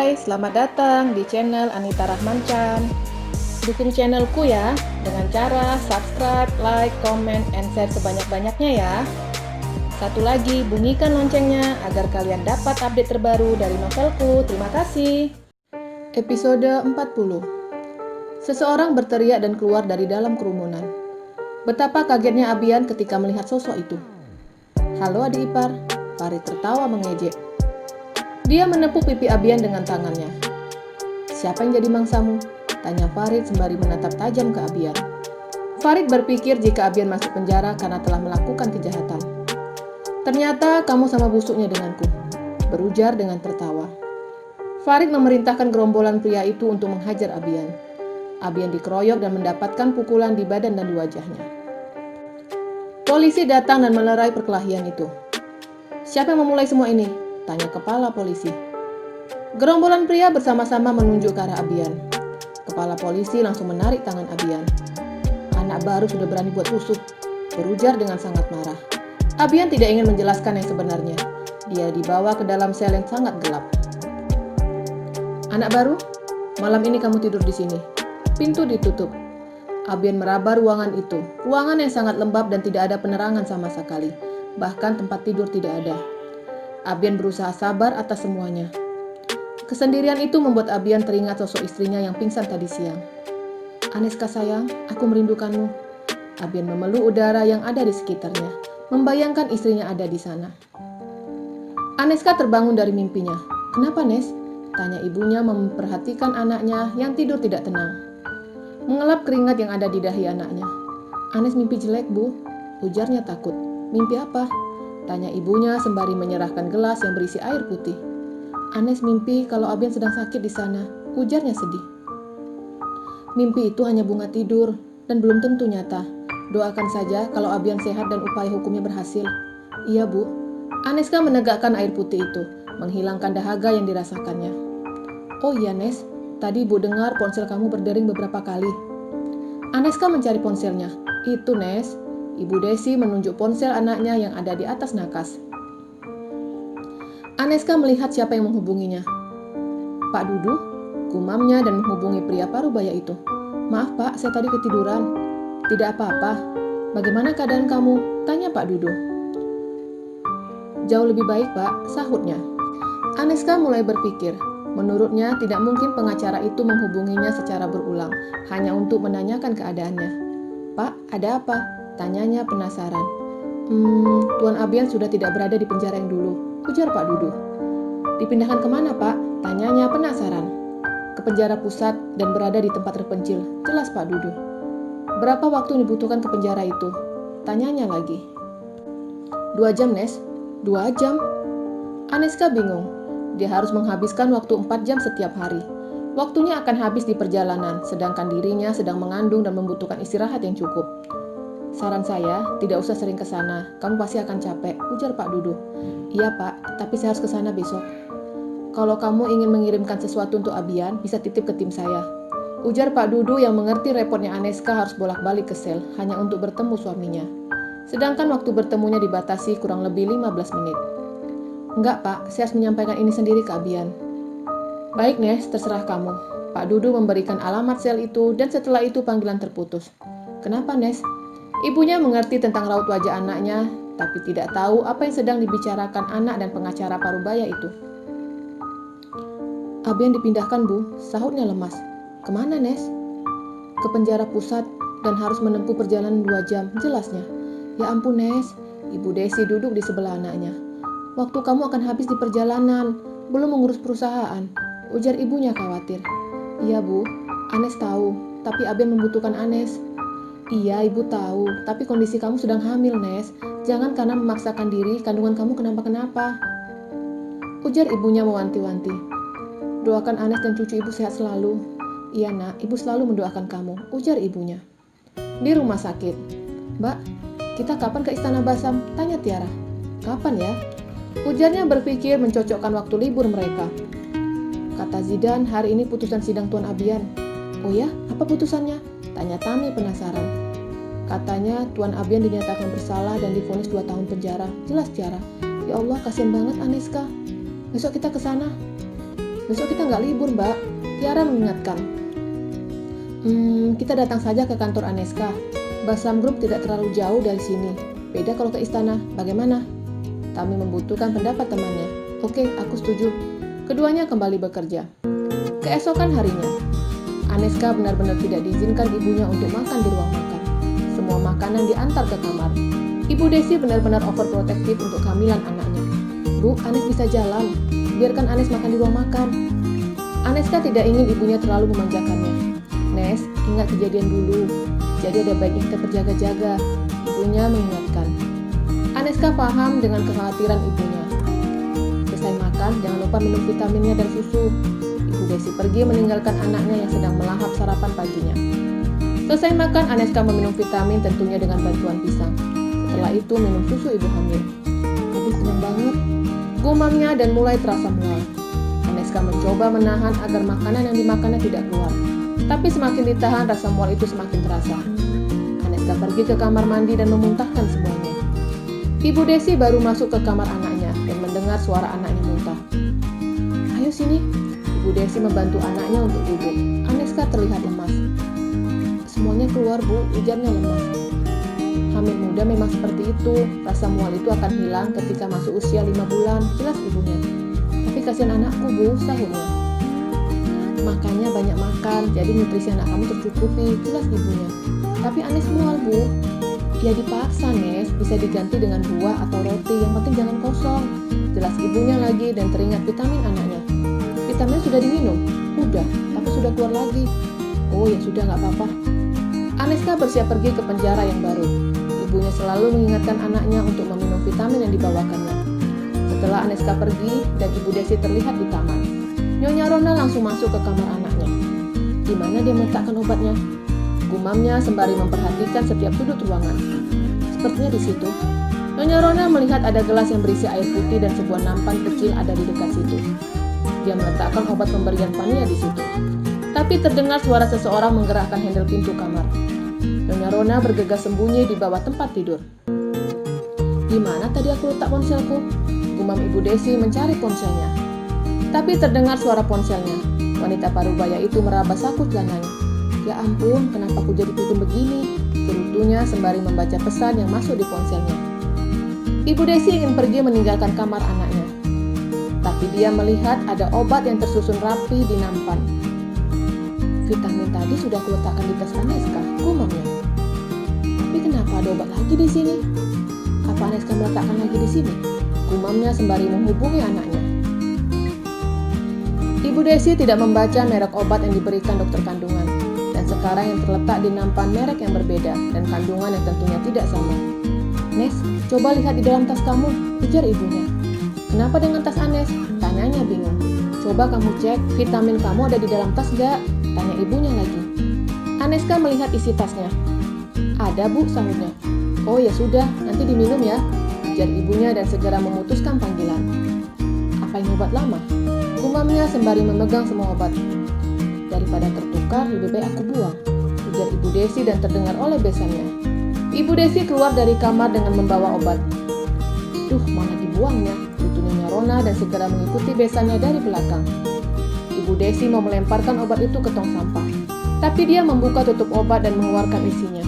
Hai, selamat datang di channel Anita Rahmanchan. Dukung channelku ya, dengan cara subscribe, like, comment, and share sebanyak-banyaknya ya. Satu lagi, bunyikan loncengnya agar kalian dapat update terbaru dari novelku. Terima kasih. Episode 40. Seseorang berteriak dan keluar dari dalam kerumunan. Betapa kagetnya Abian ketika melihat sosok itu. "Halo adik ipar," Farid tertawa mengejek. Dia menepuk pipi Abian dengan tangannya. "Siapa yang jadi mangsamu?" tanya Farid sembari menatap tajam ke Abian. Farid berpikir jika Abian masuk penjara karena telah melakukan kejahatan. "Ternyata kamu sama busuknya denganku," berujar dengan tertawa. Farid memerintahkan gerombolan pria itu untuk menghajar Abian. Abian dikeroyok dan mendapatkan pukulan di badan dan di wajahnya. Polisi datang dan melerai perkelahian itu. "Siapa yang memulai semua ini?" tanya kepala polisi. Gerombolan pria bersama-sama menunjuk ke arah Abian. Kepala polisi langsung menarik tangan Abian. "Anak baru sudah berani buat rusuh," berujar dengan sangat marah. Abian tidak ingin menjelaskan yang sebenarnya. Dia dibawa ke dalam sel yang sangat gelap. "Anak baru, malam ini kamu tidur di sini." Pintu ditutup. Abian meraba ruangan itu. Ruangan yang sangat lembab dan tidak ada penerangan sama sekali. Bahkan tempat tidur tidak ada. Abian berusaha sabar atas semuanya. Kesendirian itu membuat Abian teringat sosok istrinya yang pingsan tadi siang. "Aneska sayang, aku merindukanmu." Abian memeluk udara yang ada di sekitarnya, membayangkan istrinya ada di sana. Aneska terbangun dari mimpinya. "Kenapa, Nes?" tanya ibunya memperhatikan anaknya yang tidur tidak tenang. Mengelap keringat yang ada di dahi anaknya. "Anes mimpi jelek, Bu," ujarnya takut. "Mimpi apa?" tanya ibunya sembari menyerahkan gelas yang berisi air putih. "Anes mimpi kalau Abian sedang sakit di sana," ujarnya sedih. "Mimpi itu hanya bunga tidur dan belum tentu nyata. Doakan saja kalau Abian sehat dan upaya hukumnya berhasil." "Iya, Bu." Aneska menegakkan air putih itu, menghilangkan dahaga yang dirasakannya. "Oh iya, Nes, tadi Bu dengar ponsel kamu berdering beberapa kali." Aneska mencari ponselnya. "Itu, Nes." Ibu Desi menunjuk ponsel anaknya yang ada di atas nakas. Aneska melihat siapa yang menghubunginya. "Pak Dudu," gumamnya dan menghubungi pria parubaya itu. "Maaf Pak, saya tadi ketiduran." "Tidak apa-apa. Bagaimana keadaan kamu?" tanya Pak Dudu. "Jauh lebih baik Pak," sahutnya. Aneska mulai berpikir. Menurutnya tidak mungkin pengacara itu menghubunginya secara berulang, hanya untuk menanyakan keadaannya. "Pak, ada apa?" tanyanya penasaran. Tuan Abian sudah tidak berada di penjara yang dulu," ujar Pak Dudu. "Dipindahkan kemana Pak?" tanyanya penasaran. "Ke penjara pusat dan berada di tempat terpencil," jelas Pak Dudu. "Berapa waktu yang dibutuhkan ke penjara itu?" tanyanya lagi. 2 jam, Nes." 2 jam? Aneska bingung. Dia harus menghabiskan waktu 4 jam setiap hari. Waktunya akan habis di perjalanan, sedangkan dirinya sedang mengandung dan membutuhkan istirahat yang cukup. "Saran saya, tidak usah sering ke sana. Kamu pasti akan capek," ujar Pak Dudu. "Iya Pak, tapi saya harus ke sana besok." "Kalau kamu ingin mengirimkan sesuatu untuk Abian, bisa titip ke tim saya," ujar Pak Dudu yang mengerti repotnya Aneska harus bolak-balik ke sel hanya untuk bertemu suaminya. Sedangkan waktu bertemunya dibatasi kurang lebih 15 menit. "Enggak Pak, saya harus menyampaikan ini sendiri ke Abian." "Baik Nes, terserah kamu." Pak Dudu memberikan alamat sel itu dan setelah itu panggilan terputus. "Kenapa Nes?" Ibunya mengerti tentang raut wajah anaknya, tapi tidak tahu apa yang sedang dibicarakan anak dan pengacara parubaya itu. "Abian dipindahkan, Bu," sahutnya lemas. "Kemana, Nes?" "Ke penjara pusat dan harus menempuh perjalanan 2 jam, jelasnya. "Ya ampun, Nes." Ibu Desi duduk di sebelah anaknya. "Waktu kamu akan habis di perjalanan, belum mengurus perusahaan," ujar ibunya khawatir. "Iya, Bu, Anes tahu, tapi Abian membutuhkan Anes." "Iya, Ibu tahu, tapi kondisi kamu sedang hamil, Nes. Jangan karena memaksakan diri, kandungan kamu kenapa-kenapa," ujar ibunya mewanti-wanti. "Doakan Anes dan cucu Ibu sehat selalu." "Iya, Nak, Ibu selalu mendoakan kamu," ujar ibunya. Di rumah sakit. "Mbak, kita kapan ke Istana Basam?" tanya Tiara. "Kapan ya?" ujarnya berpikir mencocokkan waktu libur mereka. "Kata Zidan, hari ini putusan sidang Tuan Abian." "Oh ya, apa putusannya?" tanya Tami penasaran. "Katanya Tuan Abian dinyatakan bersalah dan divonis 2 tahun penjara," jelas Tiara. "Ya Allah, kasihan banget Aneska. Besok kita ke sana." Besok kita nggak libur, Mbak, Tiara mengingatkan. Kita datang saja ke kantor Aneska. Basam Group tidak terlalu jauh dari sini. Beda kalau ke istana, bagaimana? Tami membutuhkan pendapat temannya. Oke, aku setuju. Keduanya kembali bekerja. Keesokan harinya, Aneska benar-benar tidak diizinkan ibunya untuk makan di ruang makan. Semua makanan diantar ke kamar. Ibu Desi benar-benar overprotective untuk kehamilan anaknya. Bu, Anes bisa jalan. Biarkan Anes makan di ruang makan. Aneska tidak ingin ibunya terlalu memanjakannya. Nes, ingat kejadian dulu. Jadi ada baiknya kita berjaga-jaga. Ibunya mengingatkan. Aneska paham dengan kekhawatiran ibunya. Selesai makan, jangan lupa minum vitaminnya dan susu. Ibu Desi pergi meninggalkan anaknya yang sedang melahap sarapan paginya. Selesai makan, Aneska meminum vitamin tentunya dengan bantuan pisang. Setelah itu minum susu ibu hamil. Aduh, kenyang banget. Gumamnya dan mulai terasa mual. Aneska mencoba menahan agar makanan yang dimakannya tidak keluar. Tapi semakin ditahan, rasa mual itu semakin terasa. Aneska pergi ke kamar mandi dan memuntahkan semuanya. Ibu Desi baru masuk ke kamar anaknya dan mendengar suara anaknya muntah. Ayo sini. Ibu Desi membantu anaknya untuk duduk. Aneska terlihat lemas. Semuanya keluar, Bu, ujarnya lemas. Hamil muda memang seperti itu. Rasa mual itu akan hilang ketika masuk usia 5 bulan, jelas ibunya. Tapi kasihan anakku, Bu, sahurnya. Makanya banyak makan, jadi nutrisi anak kamu tercukupi, jelas ibunya. Tapi Anes mual, Bu. Ya dipaksa, Nes, bisa diganti dengan buah atau roti, yang penting jangan kosong. Jelas ibunya lagi dan teringat vitamin anaknya. Vitamin sudah diminum? Udah, tapi sudah keluar lagi. Oh ya sudah, nggak apa-apa. Aneska bersiap pergi ke penjara yang baru. Ibunya selalu mengingatkan anaknya untuk meminum vitamin yang dibawakannya. Setelah Aneska pergi dan Ibu Desi terlihat di taman, Nyonya Rona langsung masuk ke kamar anaknya. Di mana dia meletakkan obatnya? Gumamnya sembari memperhatikan setiap sudut ruangan. Sepertinya di situ. Nyonya Rona melihat ada gelas yang berisi air putih dan sebuah nampan kecil ada di dekat situ. Dia meletakkan obat pemberian Vania di situ. Tapi terdengar suara seseorang menggerakkan handle pintu kamar. Nyonya Rona bergegas sembunyi di bawah tempat tidur. Di mana tadi aku letak ponselku? Gumam Ibu Desi mencari ponselnya. Tapi terdengar suara ponselnya. Wanita parubaya itu meraba saku celananya. Ya ampun, kenapa aku jadi pikun begini? Gerutunya sembari membaca pesan yang masuk di ponselnya. Ibu Desi ingin pergi meninggalkan kamar anaknya. Tapi dia melihat ada obat yang tersusun rapi di nampan. Vitamin tadi sudah kuletakkan di tas Aneska, gumamnya. Tapi kenapa ada obat lagi di sini? Apa Aneska meletakkan lagi di sini? Gumamnya sembari menghubungi anaknya. Ibu Desi tidak membaca merek obat yang diberikan dokter kandungan. Dan sekarang yang terletak di nampan merek yang berbeda dan kandungan yang tentunya tidak sama. Nes, coba lihat di dalam tas kamu, ujar ibunya. Kenapa dengan tas Anes? Tanyanya bingung. Coba kamu cek, vitamin kamu ada di dalam tas gak? Tanya ibunya lagi. Aneska melihat isi tasnya. Ada, Bu, sahutnya. Oh ya sudah, nanti diminum ya, ujar ibunya dan segera memutuskan panggilan. Apa ini obat lama? Gumamnya sembari memegang semua obat. Daripada tertukar, lebih baik aku buang, ujar Ibu Desi dan terdengar oleh besannya. Ibu Desi keluar dari kamar dengan membawa obat. Duh, malah dibuangnya, ujar Nyonya Rona dan segera mengikuti besannya dari belakang. Ibu Desi mau melemparkan obat itu ke tong sampah, tapi dia membuka tutup obat dan mengeluarkan isinya.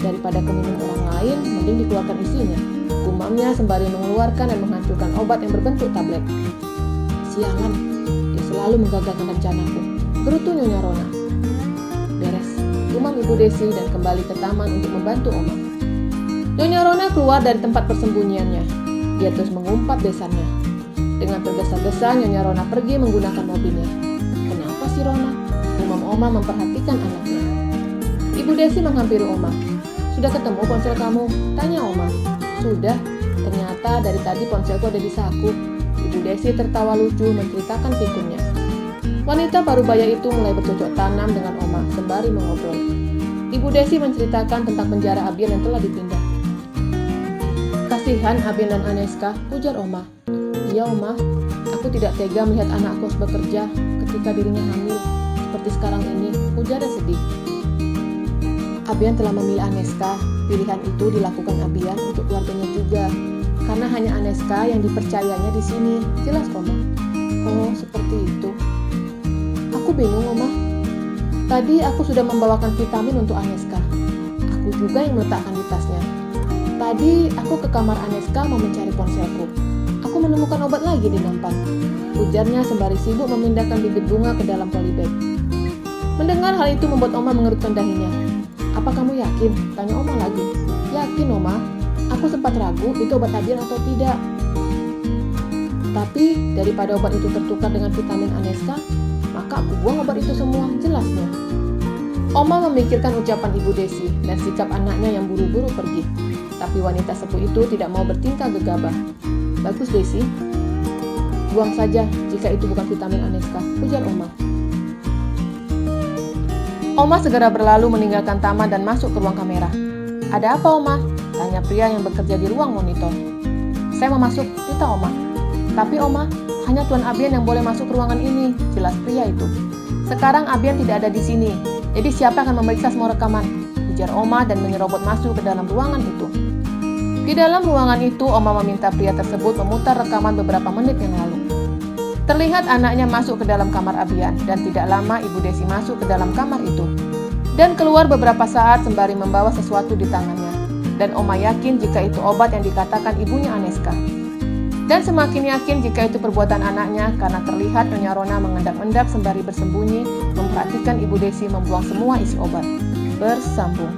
Daripada keminum orang lain, mending dikeluarkan isinya. Gumamnya sembari mengeluarkan dan menghancurkan obat yang berbentuk tablet. Sialan, dia selalu menggagalkan rencanaku, gerutu Nyonya Rona. Beres, gumam Ibu Desi dan kembali ke taman untuk membantu Oma. Nyonya Rona keluar dari tempat persembunyiannya. Dia terus mengumpat besannya. Dengan tergesa-gesa, Nyonya Rona pergi menggunakan mobilnya. Kenapa sih Rona? Gumam Oma memperhatikan anaknya. Ibu Desi menghampiri Oma. Sudah ketemu ponsel kamu? Tanya Oma. Sudah, ternyata dari tadi ponselku ada di saku. Ibu Desi tertawa lucu menceritakan pikunnya. Wanita parubaya itu mulai bercocok tanam dengan Oma sembari mengobrol. Ibu Desi menceritakan tentang penjara Abian yang telah dipindah. Kasihan Abian dan Aneska, ujar Oma. Iya Oma, aku tidak tega melihat anakku harus bekerja ketika dirinya hamil seperti sekarang ini, ujarnya sedih. Abian telah memilih Aneska. Pilihan itu dilakukan Abian untuk keluarganya juga, karena hanya Aneska yang dipercayanya di sini, jelas Oma. Oh, seperti itu. Aku bingung, Oma. Tadi aku sudah membawakan vitamin untuk Aneska. Aku juga yang meletakkan di tasnya. Tadi aku ke kamar Aneska mau mencari ponselku. Aku menemukan obat lagi di nampan. Ujarnya sembari sibuk memindahkan bibit bunga ke dalam polybag. Mendengar hal itu membuat Oma mengerutkan dahinya. Apa kamu yakin? Tanya Oma lagi. Yakin, Oma. Aku sempat ragu itu obat Abian atau tidak. Tapi daripada obat itu tertukar dengan vitamin Aneska, maka aku buang obat itu semua, jelasnya. Oma memikirkan ucapan Ibu Desi dan sikap anaknya yang buru-buru pergi. Tapi wanita sepuh itu tidak mau bertingkah gegabah. Bagus, Desi. Buang saja jika itu bukan vitamin Aneska, ujar Oma. Oma segera berlalu meninggalkan taman dan masuk ke ruang kamera. Ada apa, Oma? Tanya pria yang bekerja di ruang monitor. Saya mau masuk, cerita Oma. Tapi Oma, hanya Tuan Abian yang boleh masuk ke ruangan ini, jelas pria itu. Sekarang Abian tidak ada di sini, jadi siapa akan memeriksa semua rekaman? Ujar Oma dan menyerobot masuk ke dalam ruangan itu. Di dalam ruangan itu, Oma meminta pria tersebut memutar rekaman beberapa menit yang lalu. Terlihat anaknya masuk ke dalam kamar Abian dan tidak lama Ibu Desi masuk ke dalam kamar itu. Dan keluar beberapa saat sembari membawa sesuatu di tangannya. Dan Oma yakin jika itu obat yang dikatakan ibunya Aneska. Dan semakin yakin jika itu perbuatan anaknya karena terlihat Nyonya Rona mengendap-endap sembari bersembunyi memperhatikan Ibu Desi membuang semua isi obat. Bersambung.